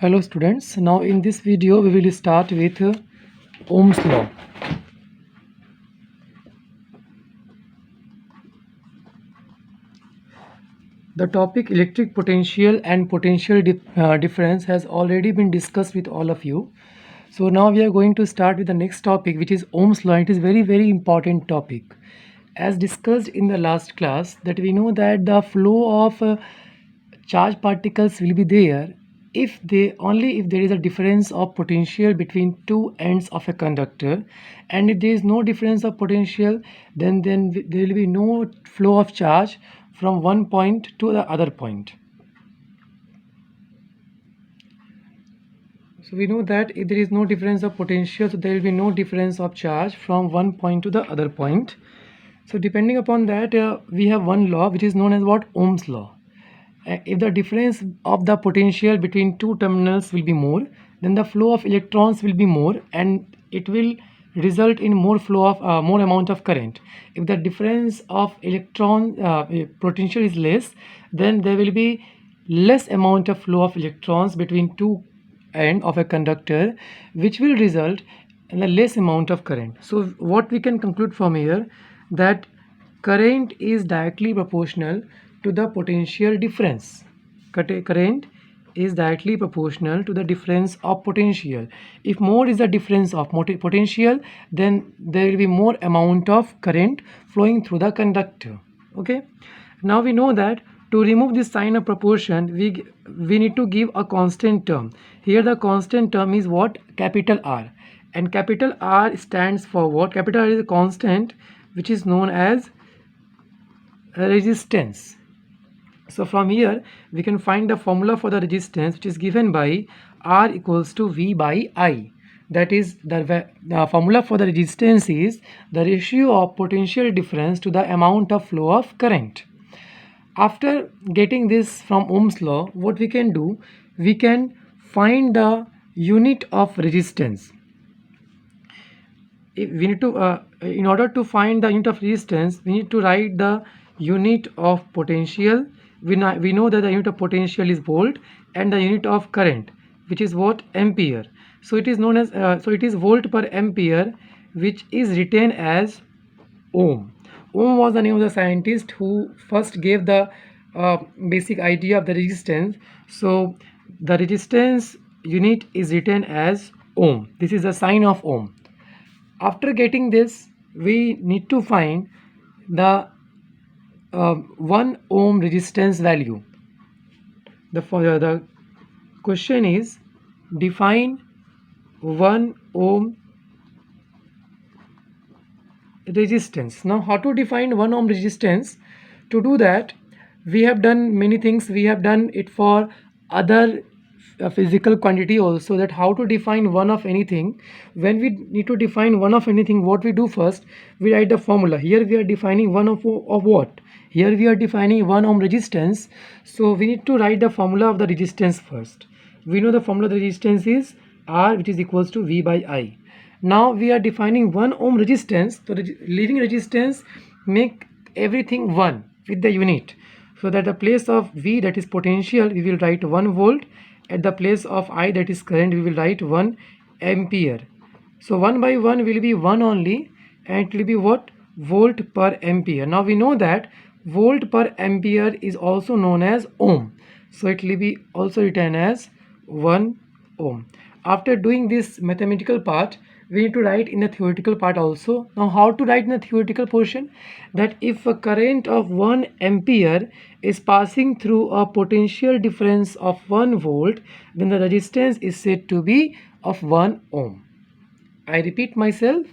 Hello students, now in this video we will start with Ohm's law. The topic electric potential and potential difference has already been discussed with all of you. So now we are going to start with the next topic, which is Ohm's law. It is very important topic. As discussed in the last class, that we know that the flow of charged particles will be there if there is a difference of potential between two ends of a conductor, and if there is no difference of potential, then there will be no flow of charge from one point to the other point. So we know that if there is no difference of potential, so there will be no difference of charge from one point to the other point. So depending upon that, we have one law which is known as what? Ohm's law. If the difference of the potential between two terminals will be more, then the flow of electrons will be more, and it will result in more flow of more amount of current. If the difference of electron potential is less, then there will be less amount of flow of electrons between two end of a conductor, which will result in a less amount of current. So what we can conclude from here, that current is directly proportional to the potential difference. Current is directly proportional to the difference of potential. If more is the difference of potential, then there will be more amount of current flowing through the conductor. Okay, now we know that to remove this sign of proportion, we need to give a constant term. Here the constant term is what? Capital R. And capital R stands for what? Capital R is a constant which is known as resistance. So from here we can find the formula for the resistance, which is given by R equals to V by I. That is, the formula for the resistance is the ratio of potential difference to the amount of flow of current. After getting this from Ohm's law, what we can do, we can find the unit of resistance. If we need to in order to find the unit of resistance, we need to write the unit of potential. We know that the unit of potential is volt, and the unit of current, which is what? Ampere. So it is known as so it is volt per ampere, which is written as Ohm. Ohm was the name of the scientist who first gave the basic idea of the resistance. So the resistance unit is written as Ohm. This is the sign of Ohm. After getting this, we need to find the 1 ohm resistance value. The question is, define 1 ohm resistance. Now how to define 1 ohm resistance? To do that, we have done many things. We have done it for other physical quantity also, that how to define one of anything. When we need to define one of anything, what we do first, we write the formula. Here we are defining one of what? Here we are defining 1 ohm resistance. So we need to write the formula of the resistance first. We know the formula of the resistance is R, which is equals to V by I. Now we are defining 1 ohm resistance. So leaving resistance, make everything 1 with the unit. So that the place of V, that is potential, we will write 1 volt. At the place of I, that is current, we will write 1 ampere. So 1 by 1 will be 1 only, and it will be what? Volt per ampere. Now we know that volt per ampere is also known as ohm. So it will be also written as 1 ohm. After doing this mathematical part, we need to write in the theoretical part also. Now how to write in the theoretical portion? That if a current of 1 ampere is passing through a potential difference of 1 volt, then the resistance is said to be of 1 ohm. I repeat myself,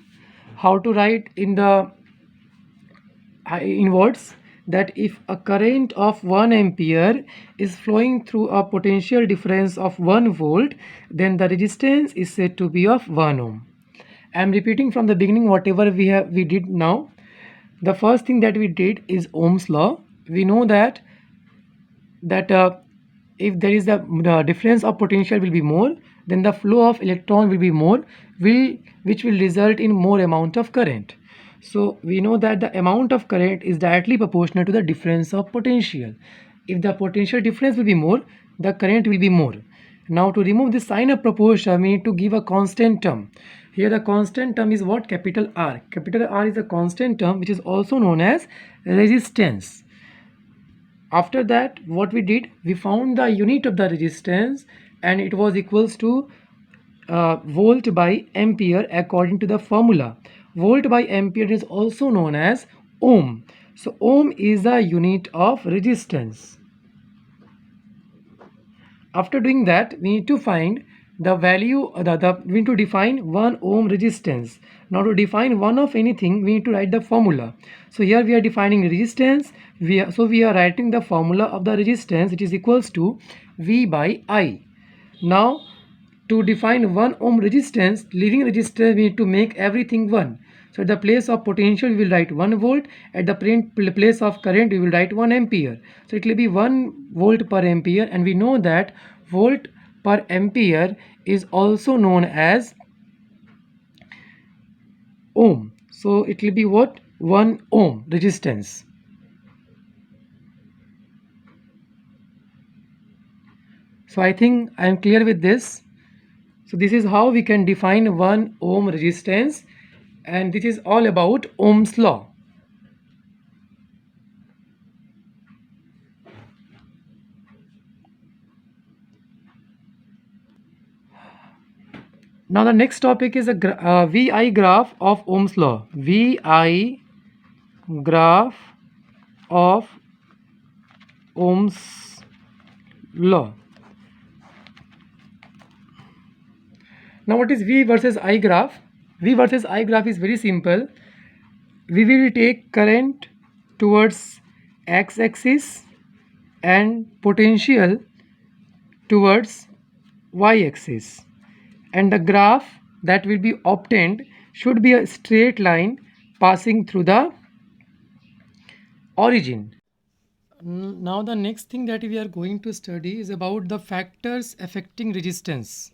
how to write in the in words, that if a current of 1 ampere is flowing through a potential difference of 1 volt, then the resistance is said to be of 1 ohm. I am repeating from the beginning whatever we did now. The first thing that we did is Ohm's law. We know that if there is the difference of potential will be more, then the flow of electron will be more, which will result in more amount of current. So we know that the amount of current is directly proportional to the difference of potential. If the potential difference will be more, the current will be more. Now to remove the sign of proportion, we need to give a constant term. Here the constant term is what? Capital R. Capital R is a constant term which is also known as resistance. After that, what we did, we found the unit of the resistance, and it was equals to volt by ampere according to the formula. Volt by ampere is also known as ohm. So ohm is the unit of resistance. After doing that, we need to find the value, we need to define 1 ohm resistance. Now to define one of anything, we need to write the formula. So here we are defining resistance. We are writing the formula of the resistance, which is equals to V by I. Now to define 1 ohm resistance, leaving resistance, we need to make everything 1. So at the place of potential, we will write 1 volt. At the place of current, we will write 1 ampere. So it will be 1 volt per ampere, and we know that volt per ampere is also known as ohm. So it will be what? 1 ohm resistance. So I think I am clear with this. So this is how we can define 1 ohm resistance, and this is all about Ohm's law. Now the next topic is a VI graph of Ohm's law. VI graph of Ohm's law. Now what is V versus I graph? V versus I graph is very simple. We will take current towards x-axis and potential towards y-axis, and the graph that will be obtained should be a straight line passing through the origin. Now the next thing that we are going to study is about the factors affecting resistance.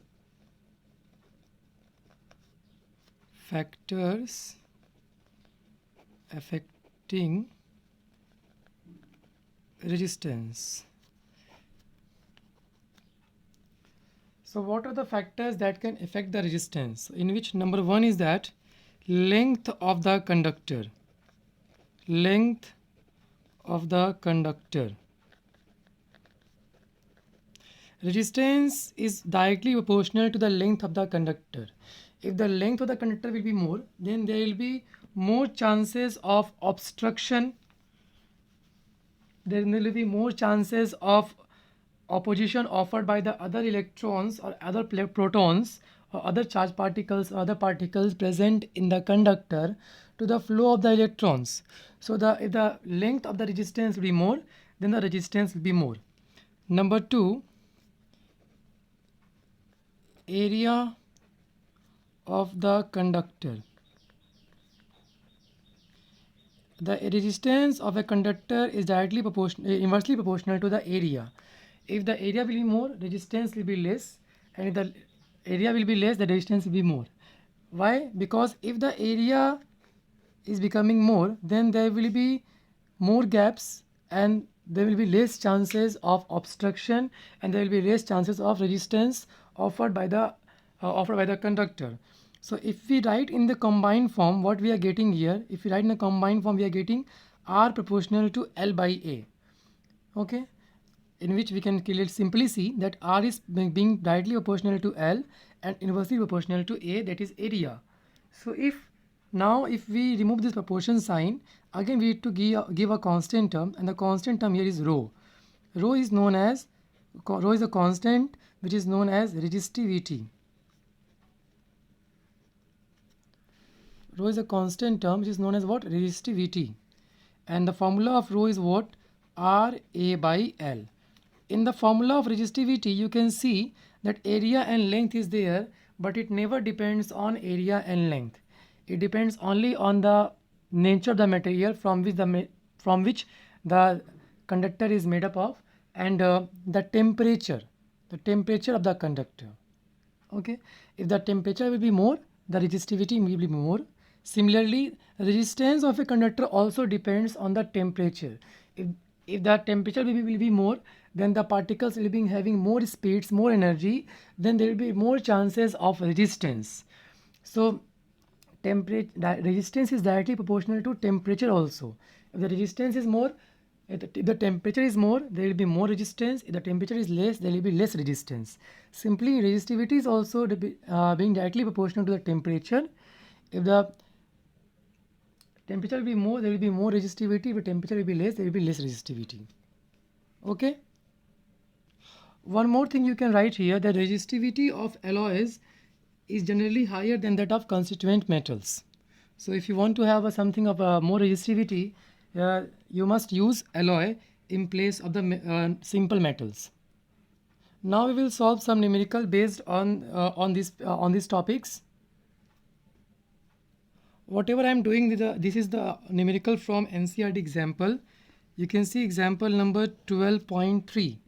Factors affecting resistance. So what are the factors that can affect the resistance? In which number 1 is that length of the conductor. Length of the conductor. Resistance is directly proportional to the length of the conductor. If the length of the conductor will be more, then there will be more chances of obstruction. There will be more chances of opposition offered by the other electrons or other protons or other charged particles or other particles present in the conductor to the flow of the electrons. So if the length of the resistance will be more, then the resistance will be more. Number 2, area of the conductor. The resistance of a conductor is directly inversely proportional to the area. If the area will be more, resistance will be less, and if the area will be less, the resistance will be more. Why? Because if the area is becoming more, then there will be more gaps, and there will be less chances of obstruction, and there will be less chances of resistance offered by the conductor. So if we write in the combined form, what we are getting here, if we write in the combined form, we are getting R proportional to L by A. Okay, in which we can clearly simply see that R is being directly proportional to L and inversely proportional to A, that is area. So if we remove this proportion sign, again we need to give a constant term, and the constant term here is rho. Rho is a constant which is known as resistivity. Rho is a constant term which is known as what? Resistivity. And the formula of rho is what? R A by L. In the formula of resistivity, you can see that area and length is there, but it never depends on area and length. It depends only on the nature of the material from which the conductor is made up of, and the temperature of the conductor. Okay, if the temperature will be more, the resistivity will be more. Similarly, resistance of a conductor also depends on the temperature. If the temperature will be more, then the particles will be having more speeds, more energy, then there will be more chances of resistance. So resistance is directly proportional to temperature also. If the resistance is more, if the temperature is more, there will be more resistance. If the temperature is less, there will be less resistance. Simply, resistivity is also being directly proportional to the temperature. If the temperature will be more, there will be more resistivity. If the temperature will be less, there will be less resistivity. Okay. One more thing you can write here, the resistivity of alloys is generally higher than that of constituent metals. So if you want to have something of a more resistivity, you must use alloy in place of the simple metals. Now we will solve some numerical based on these topics. Whatever I am doing, this is the numerical from NCERT example. You can see example number 12.3.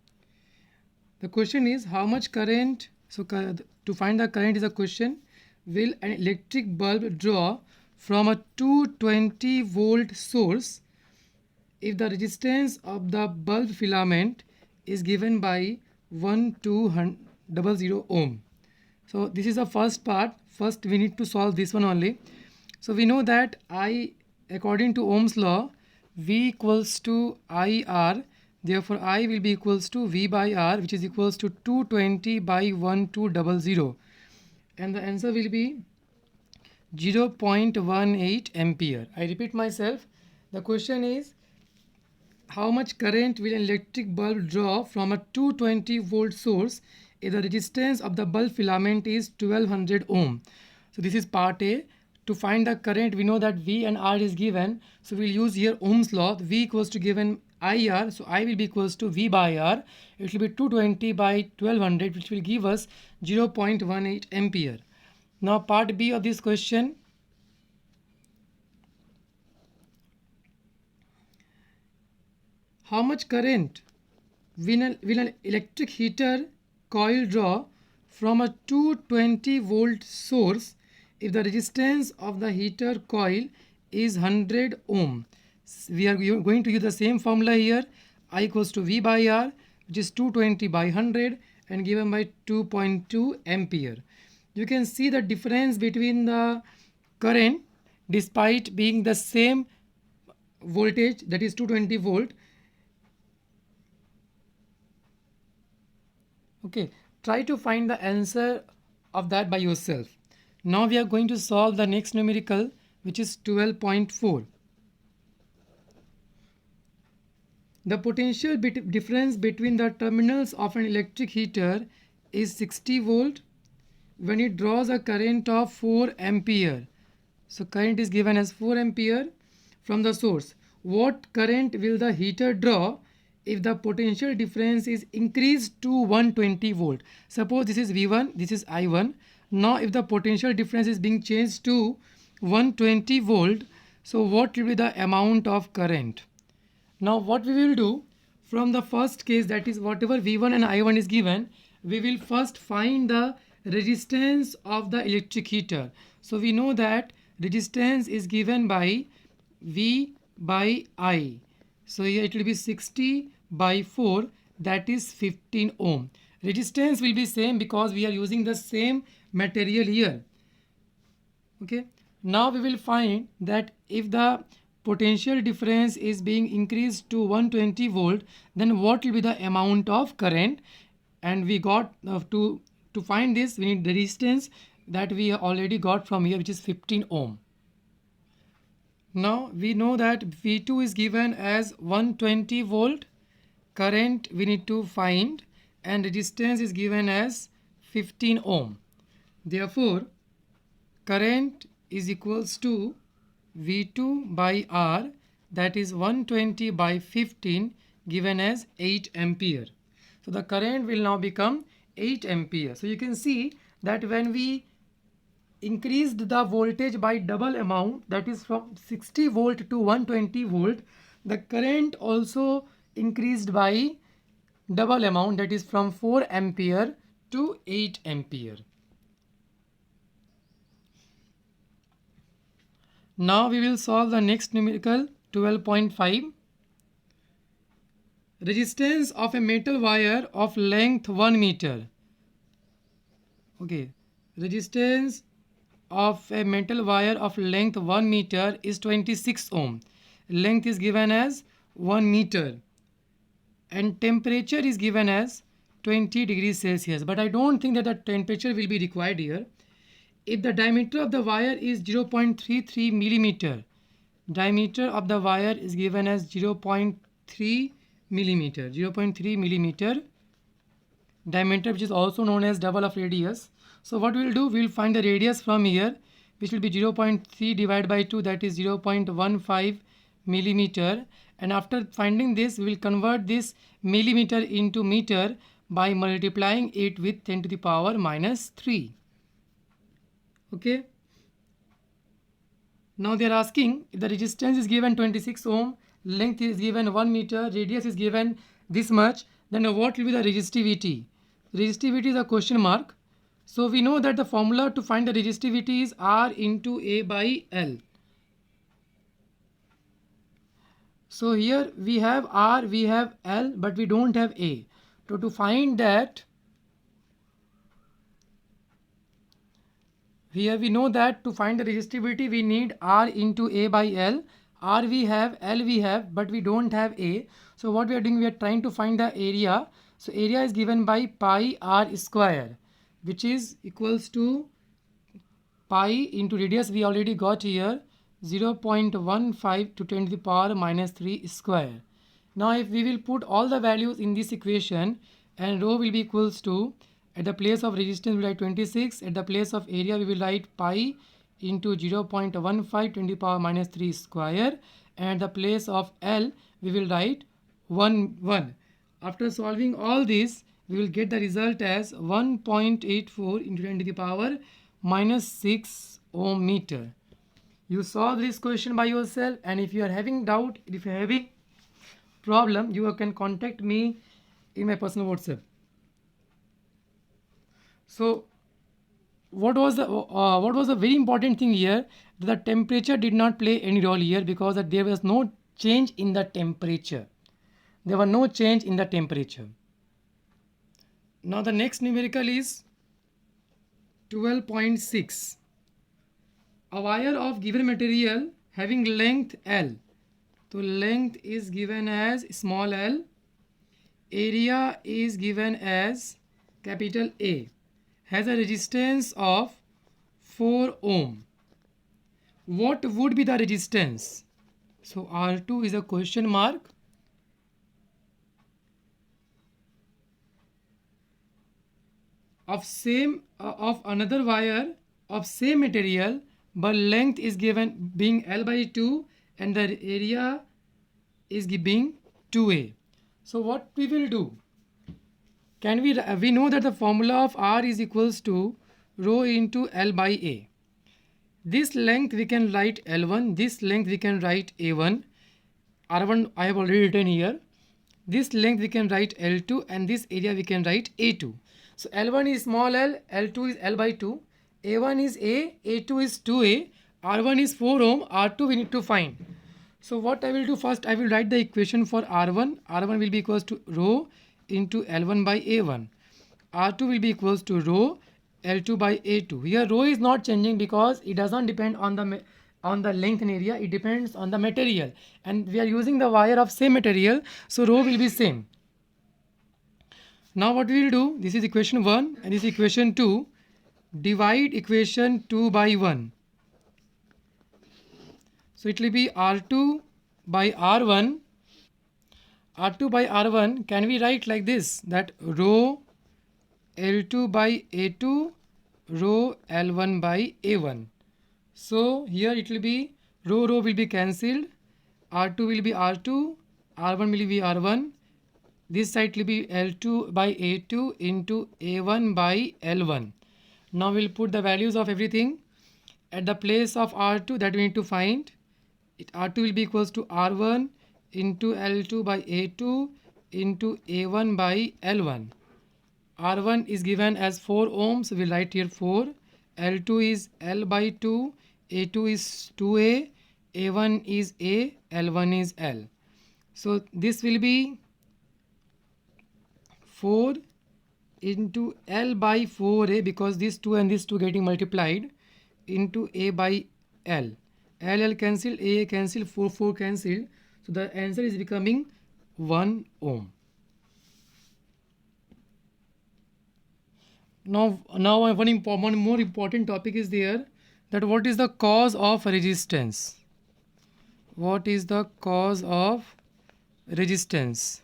The question is how much current, so to find the current is a question, will an electric bulb draw from a 220 volt source if the resistance of the bulb filament is given by 1200 ohm. So this is the first part. First we need to solve this one only. So we know that I, according to Ohm's law, V equals to IR. Therefore, I will be equals to V by R, which is equals to 220 by 1200. And the answer will be 0.18 ampere. I repeat myself. The question is how much current will an electric bulb draw from a 220 volt source if the resistance of the bulb filament is 1200 ohm. So this is part A. To find the current, we know that V and R is given. So we'll use here Ohm's law. V equals to given IR. So I will be equals to V by R. It will be 220 by 1200, which will give us 0.18 ampere. Now part B of this question. How much current will an electric heater coil draw from a 220 volt source if the resistance of the heater coil is 100 ohm? We are going to use the same formula here. I equals to V by R, which is 220 by 100 and given by 2.2 ampere. You can see the difference between the current despite being the same voltage, that is 220 volt. Okay, try to find the answer of that by yourself. Now we are going to solve the next numerical, which is 12.4. The potential difference between the terminals of an electric heater is 60 volt when it draws a current of 4 ampere. So current is given as 4 ampere from the source. What current will the heater draw if the potential difference is increased to 120 volt? Suppose this is V1, this is I1. Now if the potential difference is being changed to 120 volt, so what will be the amount of current? Now what we will do, from the first case, that is whatever V1 and I1 is given, we will first find the resistance of the electric heater. So we know that resistance is given by V by I. So here it will be 60 by 4, that is 15 ohm. Resistance will be same because we are using the same material here. Okay. Now we will find that if the potential difference is being increased to 120 volt, then what will be the amount of current? And we got to find this, we need the resistance that we already got from here, which is 15 ohm. Now we know that V2 is given as 120 volt, current we need to find, and resistance is given as 15 ohm. Therefore, current is equals to V2 by R, that is 120 by 15 given as 8 ampere. So the current will now become 8 ampere. So you can see that when we increased the voltage by double amount, that is from 60 volt to 120 volt, the current also increased by double amount, that is from 4 ampere to 8 ampere. Now we will solve the next numerical 12.5. resistance of a metal wire of length 1 meter. Okay, resistance of a metal wire of length 1 meter is 26 ohm. Length is given as 1 meter and temperature is given as 20 degrees Celsius. But I don't think that the temperature will be required here. If the diameter of the wire is 0.33 millimeter, diameter of the wire is given as 0.3 millimeter, 0.3 millimeter diameter, which is also known as double of radius. So what we will do, we will find the radius from here, which will be 0.3 divided by 2, that is 0.15 millimeter. And after finding this, we will convert this millimeter into meter by multiplying it with 10 to the power minus 3. Okay. Now they are asking, if the resistance is given 26 ohm, length is given 1 meter, radius is given this much, then what will be the resistivity? Resistivity is a question mark. So we know that the formula to find the resistivity is R into A by L. So here we have R, we have L, but we don't have A. So to find that, here we know that to find the resistivity we need R into A by L. R we have, L we have, but we don't have A. So what we are doing, we are trying to find the area. So area is given by pi R square, which is equals to pi into radius we already got here, 0.15 to 10 to the power minus 3 square. Now if we will put all the values in this equation, and rho will be equals to, at the place of resistance we will write 26, at the place of area we will write pi into 0.15 to the power minus 3 square, and at the place of L we will write 1. After solving all this, we will get the result as 1.84 into 10 to the power minus 6 ohm meter. You solve this question by yourself, and if you are having doubt, if you are having problem, you can contact me in my personal WhatsApp. So what was the very important thing here? The temperature did not play any role here, because that there was no change in the temperature. There was no change in the temperature. Now the next numerical is 12.6. A wire of given material having length L. So length is given as small l, area is given as capital A, has a resistance of 4 ohm. What would be the resistance? So R2 is a question mark. Of another wire of same material, but length is given being L by 2 and the area is being 2A. So what we will do? We know that the formula of R is equals to rho into L by A. This length we can write L1, this length we can write A1, R1 I have already written here. This length we can write L2, and this area we can write A2. So L1 is small l, L2 is L by 2, A1 is A, A2 is 2A, R1 is 4 ohm, R2 we need to find. So what I will do first, I will write the equation for R1. R1 will be equals to rho into L1 by A1. R2 will be equals to rho L2 by A2. Here rho is not changing because it does not depend on the length and area, it depends on the material, and we are using the wire of same material, so rho will be same. Now what we will do, this is equation 1 and this is equation 2. Divide equation 2 by 1. So it will be R2 by R1. R2 by R1 can we write like this, that rho L2 by A2 rho L1 by A1. So here it will be rho will be cancelled, R2 will be R2, R1 will be R1. This side will be L2 by A2 into A1 by L1. Now we'll put the values of everything at the place of R2 that we need to find. R2 will be equals to R1 into L2 by A2 into A1 by L1. R1 is given as 4 ohms, so we'll write here 4. L2 is L by 2, A2 is 2A, A1 is A, L1 is L. So this will be 4 into L by 4A, because these two and these two getting multiplied, into A by L. L cancel, A cancel, 4 cancel. So the answer is becoming 1 ohm. Now one more important topic is there, that what is the cause of resistance? What is the cause of resistance?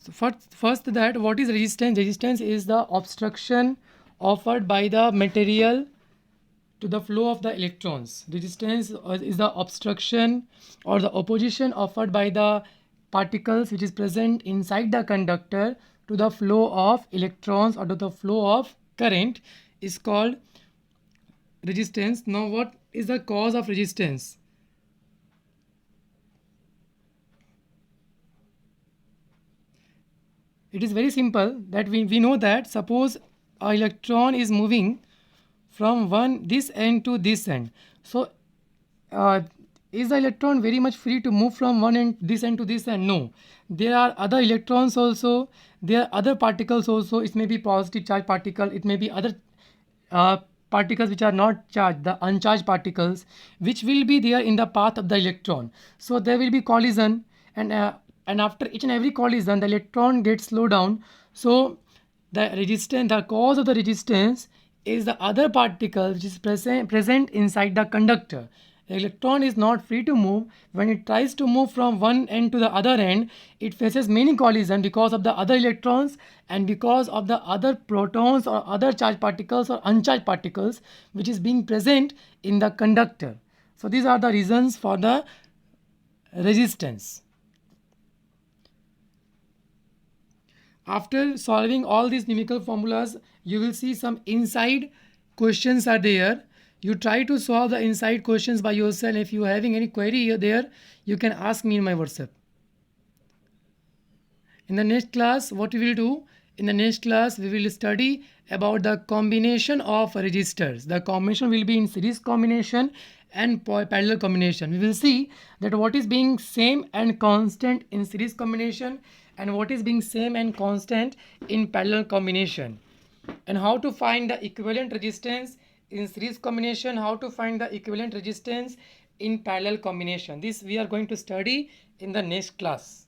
So first that what is resistance? Resistance is the obstruction offered by the material to the flow of the electrons. Resistance is the obstruction or the opposition offered by the particles which is present inside the conductor to the flow of electrons or to the flow of current is called resistance. Now what is the cause of resistance? It is very simple, that we know that suppose a electron is moving from this end to this end. So uh, is the electron very much free to move from one end to this end? No. There are other electrons also, there are other particles also. It may be positive charge particle, it may be other uh, particles which are not charged, the uncharged particles, which will be there in the path of the electron. So there will be collision, and after each and every collision the electron gets slowed down. So the cause of the resistance is the other particle which is present inside the conductor. The electron is not free to move. When it tries to move from one end to the other end, it faces many collisions because of the other electrons and because of the other protons or other charged particles or uncharged particles which is being present in the conductor. So these are the reasons for the resistance. After solving all these numerical formulas, you will see some inside questions are there. You try to solve the inside questions by yourself. If you are having any query there, you can ask me in my WhatsApp. In the next class, what we will do? In the next class, we will study about the combination of resistors. The combination will be in series combination and parallel combination. We will see that what is being same and constant in series combination and what is being same and constant in parallel combination, and how to find the equivalent resistance in series combination, how to find the equivalent resistance in parallel combination. This we are going to study in the next class.